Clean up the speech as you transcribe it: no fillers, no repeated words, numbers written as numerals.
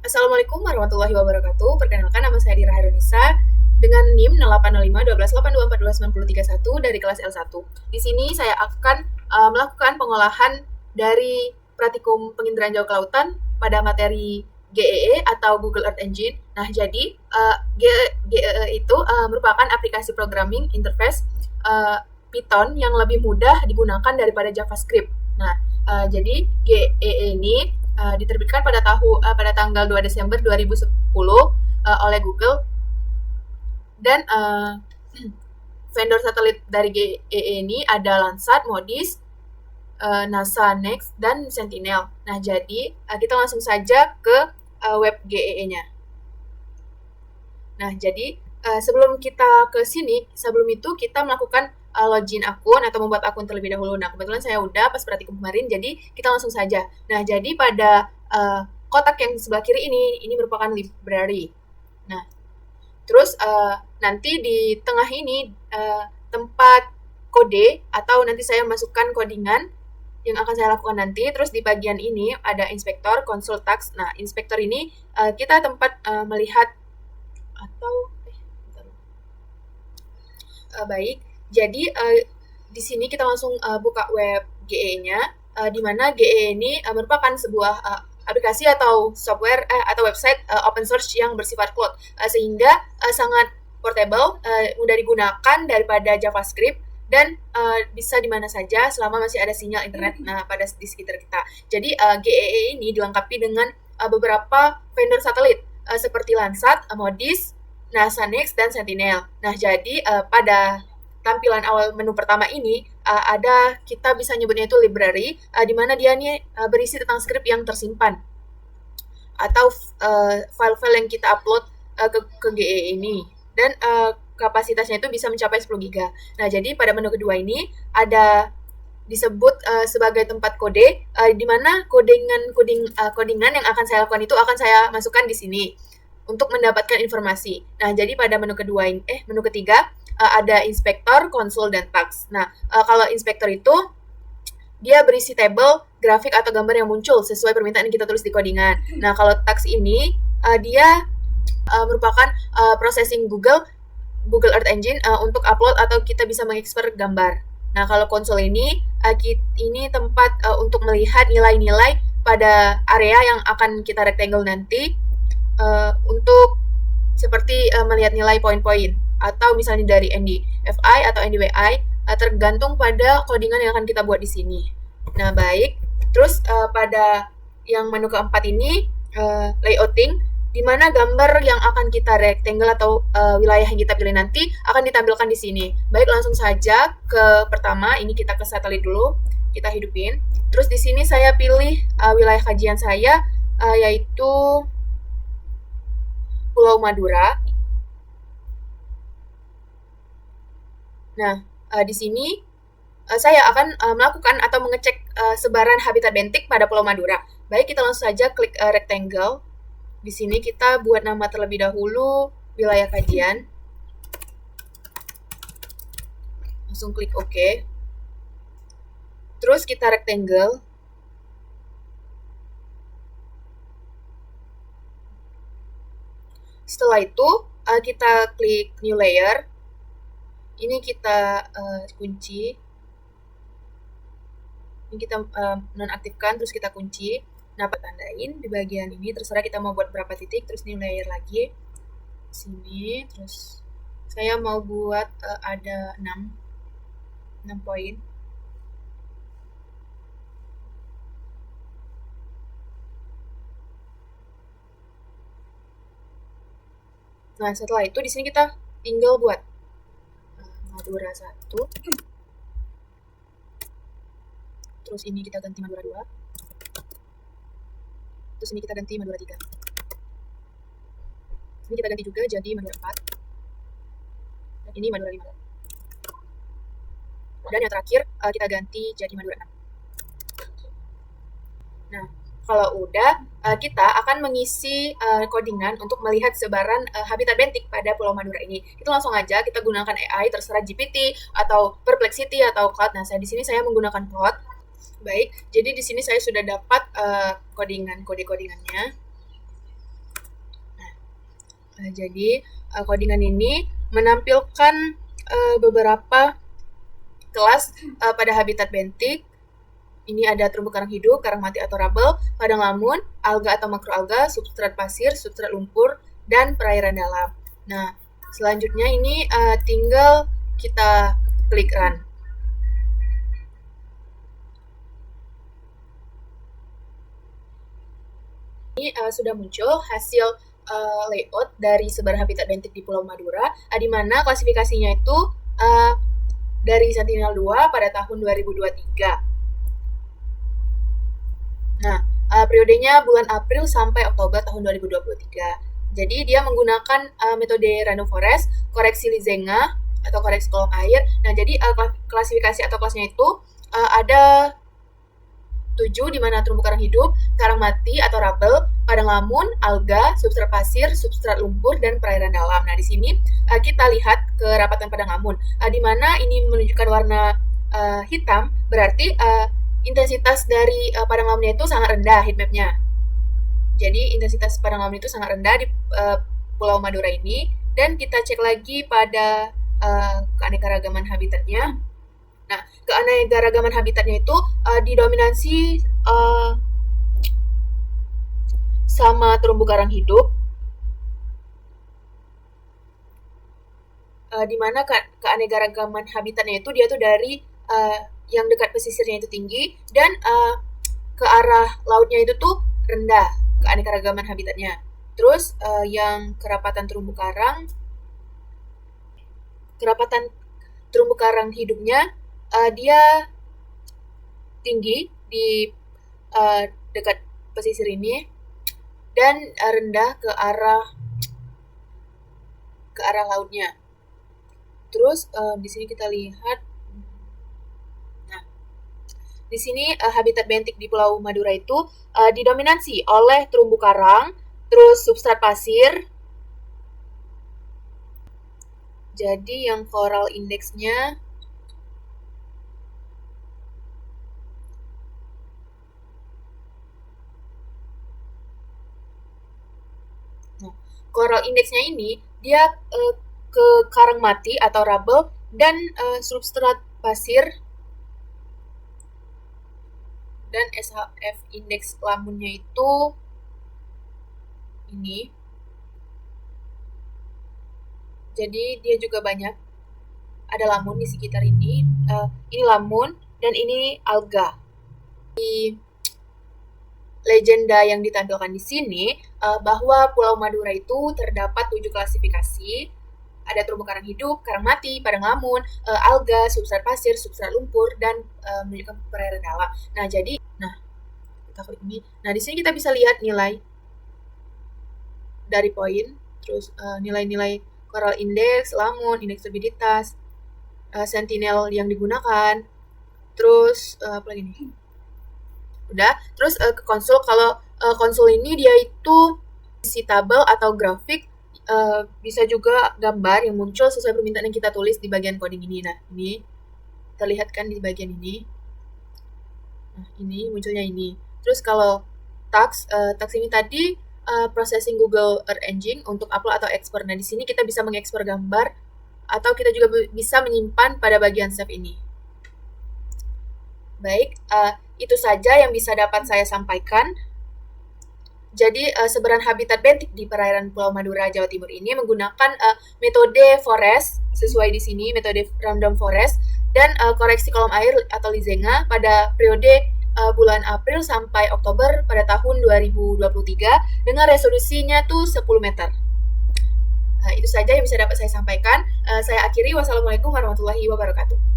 Assalamualaikum warahmatullahi wabarakatuh. Perkenalkan, nama saya Dira Herunisa dengan NIM 0805 12824291 dari kelas L1. Di sini saya akan melakukan pengolahan dari praktikum penginderaan jauh kelautan pada materi GEE atau Google Earth Engine. Nah, jadi GEE itu merupakan aplikasi programming interface Python yang lebih mudah digunakan daripada JavaScript. Nah, jadi GEE ini diterbitkan pada tanggal 2 Desember 2010 oleh Google, dan vendor satelit dari GEE ini ada Landsat, MODIS, NASA Next, dan Sentinel. Nah, jadi kita langsung saja ke web GEE-nya. Nah, jadi sebelum kita ke sini, sebelum itu kita melakukan login akun atau membuat akun terlebih dahulu. Nah, kebetulan saya udah pas praktikum kemarin, jadi kita langsung saja. Nah, jadi pada kotak yang sebelah kiri ini merupakan library. Nah, terus nanti di tengah ini tempat kode, atau nanti saya masukkan codingan yang akan saya lakukan nanti. Terus di bagian ini ada inspektor, console task. Nah, inspektor ini kita tempat melihat atau baik. Jadi di sini kita langsung buka web GE-nya, di mana GE ini merupakan sebuah aplikasi atau software atau website open source yang bersifat cloud, sehingga sangat portable, mudah digunakan daripada JavaScript, dan bisa di mana saja selama masih ada sinyal internet di sekitar kita. Jadi GEE ini dilengkapi dengan beberapa vendor satelit seperti Landsat, MODIS, NASA Next, dan Sentinel. Nah, jadi pada tampilan awal menu pertama ini ada, kita bisa nyebutnya itu library, di mana dia nih berisi tentang script yang tersimpan atau file-file yang kita upload ke GE ini, dan kapasitasnya itu bisa mencapai 10 GB. Nah, jadi pada menu kedua ini ada disebut sebagai tempat kode, di mana codingan yang akan saya lakukan itu akan saya masukkan di sini untuk mendapatkan informasi. Nah, jadi pada menu ketiga ada inspektor, konsol, dan task. Nah, kalau inspektor itu dia berisi tabel, grafik, atau gambar yang muncul sesuai permintaan yang kita tulis di codingan. Nah, kalau task ini dia merupakan processing Google Earth Engine untuk upload atau kita bisa mengekspor gambar. Nah, kalau konsol ini tempat untuk melihat nilai-nilai pada area yang akan kita rectangle nanti, untuk seperti melihat nilai poin-poin, atau misalnya dari NDFI atau NDWI, tergantung pada codingan yang akan kita buat di sini. Nah, baik. Terus pada yang menu keempat ini layouting, di mana gambar yang akan kita rectangle atau wilayah yang kita pilih nanti akan ditampilkan di sini. Baik, langsung saja ke pertama. Ini kita ke satelit dulu, kita hidupin. Terus di sini saya pilih wilayah kajian saya, yaitu Pulau Madura. Nah, di sini saya akan melakukan atau mengecek sebaran habitat bentik pada Pulau Madura. Baik, kita langsung saja klik rectangle. Di sini kita buat nama terlebih dahulu wilayah kajian. Langsung klik OK. Terus kita rectangle. Setelah itu kita klik new layer. Ini kita kunci. Ini kita nonaktifkan, terus kita kunci. Nah, tandain di bagian ini, terserah kita mau buat berapa titik, terus new layer lagi. Sini, terus saya mau buat ada 6 poin. Nah, setelah itu di sini kita tinggal buat Madura 1. Terus ini kita ganti Madura 2. Terus ini kita ganti Madura 3. Ini kita ganti juga jadi Madura 4. Dan ini Madura 5. Dan yang terakhir kita ganti jadi Madura 6. Nah, kalau udah, kita akan mengisi codingan untuk melihat sebaran habitat bentik pada Pulau Madura ini. Kita langsung aja, kita gunakan AI, terserah GPT atau Perplexity atau Claude. Nah, di sini saya menggunakan Claude. Baik, jadi di sini saya sudah dapat kode-codingannya. Jadi codingan ini menampilkan beberapa kelas pada habitat bentik. Ini ada terumbu karang hidup, karang mati atau rubble, padang lamun, alga atau makroalga, substrat pasir, substrat lumpur, dan perairan dalam. Nah, selanjutnya ini tinggal kita klik run. Ini sudah muncul hasil layout dari sebaran habitat bentik di Pulau Madura, di mana klasifikasinya itu dari Sentinel-2 pada tahun 2023. Nah, periodenya bulan April sampai Oktober tahun 2023. Jadi dia menggunakan metode random forest, koreksi Lizenga atau koreksi kolom air. Nah, jadi klasifikasi atau kelasnya itu ada 7, di mana terumbu karang hidup, karang mati atau rubble, padang lamun, alga, substrat pasir, substrat lumpur, dan perairan dalam. Nah, di sini kita lihat kerapatan padang lamun, di mana ini menunjukkan warna hitam, berarti intensitas dari padang lamunnya itu sangat rendah heatmapnya. Jadi intensitas padang lamun itu sangat rendah di Pulau Madura ini, dan kita cek lagi pada keanekaragaman habitatnya. Nah, keanekaragaman habitatnya itu didominasi sama terumbu karang hidup, di mana keanekaragaman habitatnya itu dia tuh dari yang dekat pesisirnya itu tinggi, dan ke arah lautnya itu tuh rendah keanekaragaman habitatnya. Terus yang kerapatan terumbu karang hidupnya dia tinggi di dekat pesisir ini, dan rendah ke arah lautnya. Terus di sini kita lihat, nah di sini habitat bentik di Pulau Madura itu didominasi oleh terumbu karang, terus substrat pasir. Jadi yang coral indeksnya ini dia ke karang mati atau rubble, dan substrat pasir, dan SHF indeks lamunnya itu ini. Jadi dia juga banyak ada lamun di sekitar ini. Ini lamun dan ini alga. Di legenda yang ditampilkan di sini bahwa Pulau Madura itu terdapat 7 klasifikasi. Ada terumbu karang hidup, karang mati, padang lamun, alga, substrat pasir, substrat lumpur, dan menunjukkan perairan dalam. Nah, jadi kita klik ini. Nah, di sini kita bisa lihat nilai dari poin, terus nilai-nilai coral index, lamun, indeks turbidity, sentinel yang digunakan, terus apa lagi nih? Udah, terus ke konsul. Kalau konsul ini dia itu isi tabel atau grafik, bisa juga gambar yang muncul sesuai permintaan yang kita tulis di bagian coding ini. Nah, ini terlihat kan di bagian ini. Nah, ini munculnya ini. Terus kalau tax ini tadi processing Google Earth Engine untuk upload atau ekspor. Nah, di sini kita bisa mengekspor gambar, atau kita juga bisa menyimpan pada bagian save ini. Baik, itu saja yang bisa dapat saya sampaikan. Jadi, sebaran habitat bentik di perairan Pulau Madura, Jawa Timur ini menggunakan metode forest, sesuai di sini, metode random forest, dan koreksi kolom air atau Lizenga pada periode bulan April sampai Oktober pada tahun 2023 dengan resolusinya tuh 10 meter. Itu saja yang bisa dapat saya sampaikan. Saya akhiri. Wassalamualaikum warahmatullahi wabarakatuh.